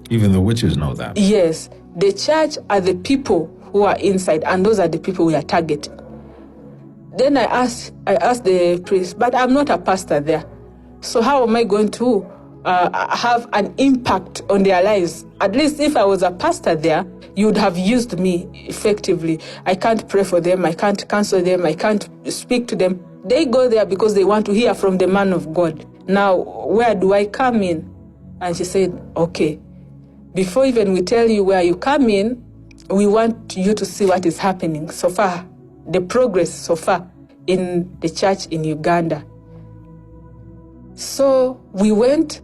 Even the witches know that. Yes. The church are the people who are inside, and those are the people we are targeting. Then I asked the priest, but I'm not a pastor there. So how am I going to have an impact on their lives? At least if I was a pastor there, you would have used me effectively. I can't pray for them. I can't counsel them. I can't speak to them. They go there because they want to hear from the man of God. Now, where do I come in? And she said, okay, before even we tell you where you come in, we want you to see what is happening so far, the progress so far in the church in Uganda. So we went,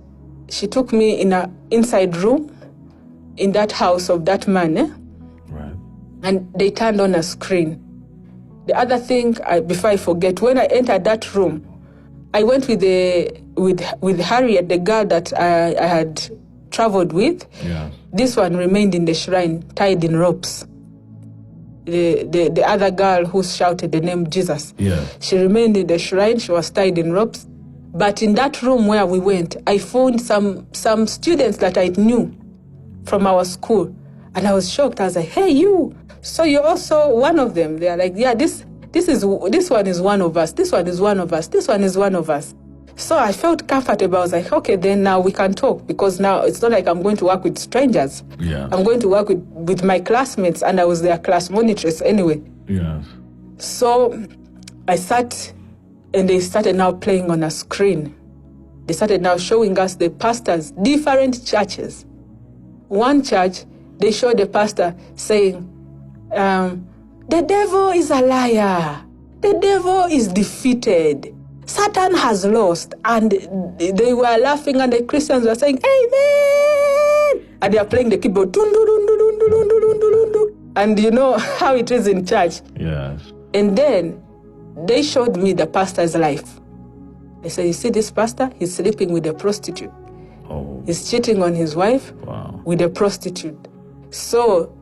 she took me in an inside room in that house of that man, Right. And they turned on a screen. The other thing, before I forget, when I entered that room, I went with Harriet, the girl that I had traveled with. Yeah. This one remained in the shrine, tied in ropes. The other girl who shouted the name Jesus. Yeah. She remained in the shrine. She was tied in ropes. But in that room where we went, I found some students that I knew from our school. And I was shocked. I was like, hey, you. So you're also one of them. They're like, yeah, this one is one of us. This one is one of us. This one is one of us. So I felt comfortable. I was like, okay, then now we can talk, because now it's not like I'm going to work with strangers. Yeah. I'm going to work with my classmates, and I was their class monitress anyway. Yeah. So I sat, and they started now playing on a screen. They started now showing us the pastors, different churches. One church, they showed the pastor saying, the devil is a liar. The devil is defeated. Satan has lost. And they were laughing, and the Christians were saying, amen. And they are playing the keyboard. And you know how it is in church. Yes. And then they showed me the pastor's life. They said, you see this pastor? He's sleeping with a prostitute. Oh. He's cheating on his wife with a prostitute. So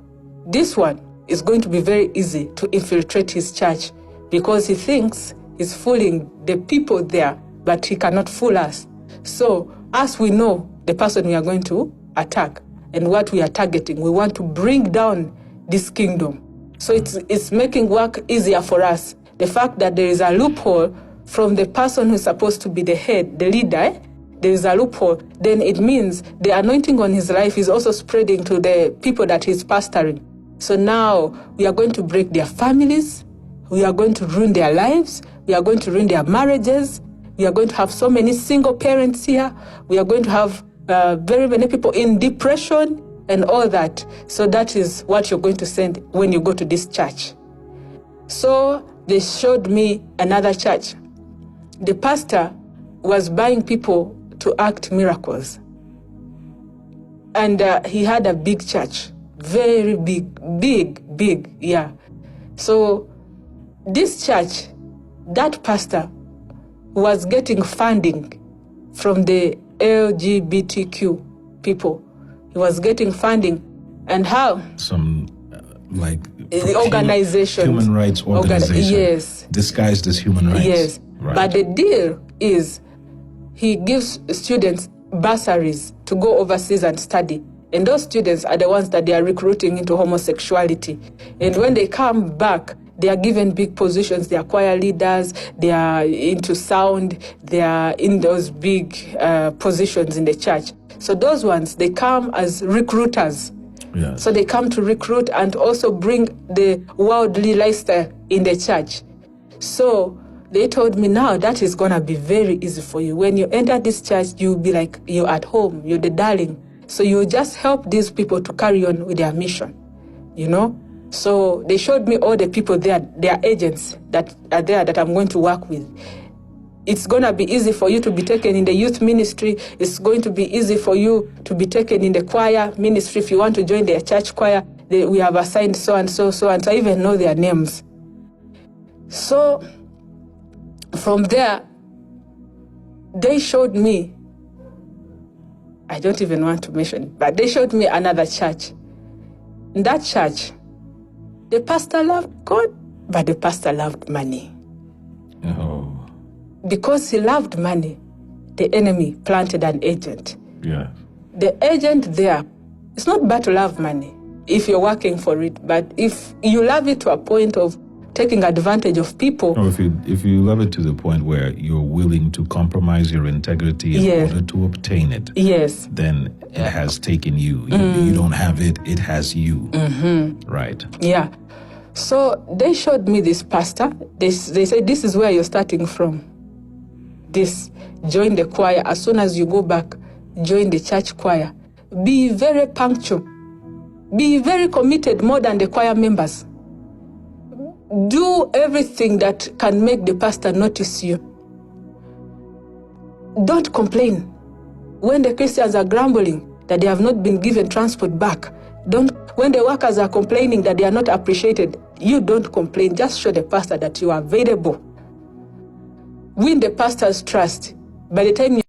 this one is going to be very easy to infiltrate his church, because he thinks he's fooling the people there, but he cannot fool us. So as we know the person we are going to attack and what we are targeting, we want to bring down this kingdom. So it's making work easier for us. The fact that there is a loophole from the person who's supposed to be the head, the leader, there is a loophole, then it means the anointing on his life is also spreading to the people that he's pastoring. So now we are going to break their families, we are going to ruin their lives, we are going to ruin their marriages, we are going to have so many single parents here, we are going to have very many people in depression and all that. So that is what you're going to send when you go to this church. So they showed me another church. The pastor was buying people to act miracles. And he had a big church, very big, yeah. So this church, that pastor was getting funding from the LGBTQ people. He was getting funding. And how? Some organization. Human rights organization. Yes. Disguised as human rights. Yes. Right. But the deal is he gives students bursaries to go overseas and study. And those students are the ones that they are recruiting into homosexuality. And when they come back, they are given big positions. They are choir leaders. They are into sound. They are in those big positions in the church. So those ones, they come as recruiters. Yes. So they come to recruit and also bring the worldly lifestyle in the church. So they told me, now that is going to be very easy for you. When you enter this church, you'll be like, you're at home, you're the darling. So you just help these people to carry on with their mission, you know? So they showed me all the people there, their agents that are there that I'm going to work with. It's going to be easy for you to be taken in the youth ministry. It's going to be easy for you to be taken in the choir ministry. If you want to join their church choir, we have assigned so and so. So I even know their names. So from there, they showed me, I don't even want to mention it, but they showed me another church. In that church, the pastor loved God, but the pastor loved money. Oh. Because he loved money, the enemy planted an agent. Yeah. The agent there It's not bad to love money if you're working for it, but if you love it to a point of taking advantage of people. Or if you love it to the point where you're willing to compromise your integrity in order to obtain it, then it has taken you. You don't have it, it has you. Right. Yeah. So they showed me this pastor. They said, this is where you're starting from. Join the choir. As soon as you go back, join the church choir. Be very punctual. Be very committed, more than the choir members. Do everything that can make the pastor notice you. Don't complain. When the Christians are grumbling that they have not been given transport back, when the workers are complaining that they are not appreciated, you don't complain. Just show the pastor that you are available. Win the pastor's trust. By the time you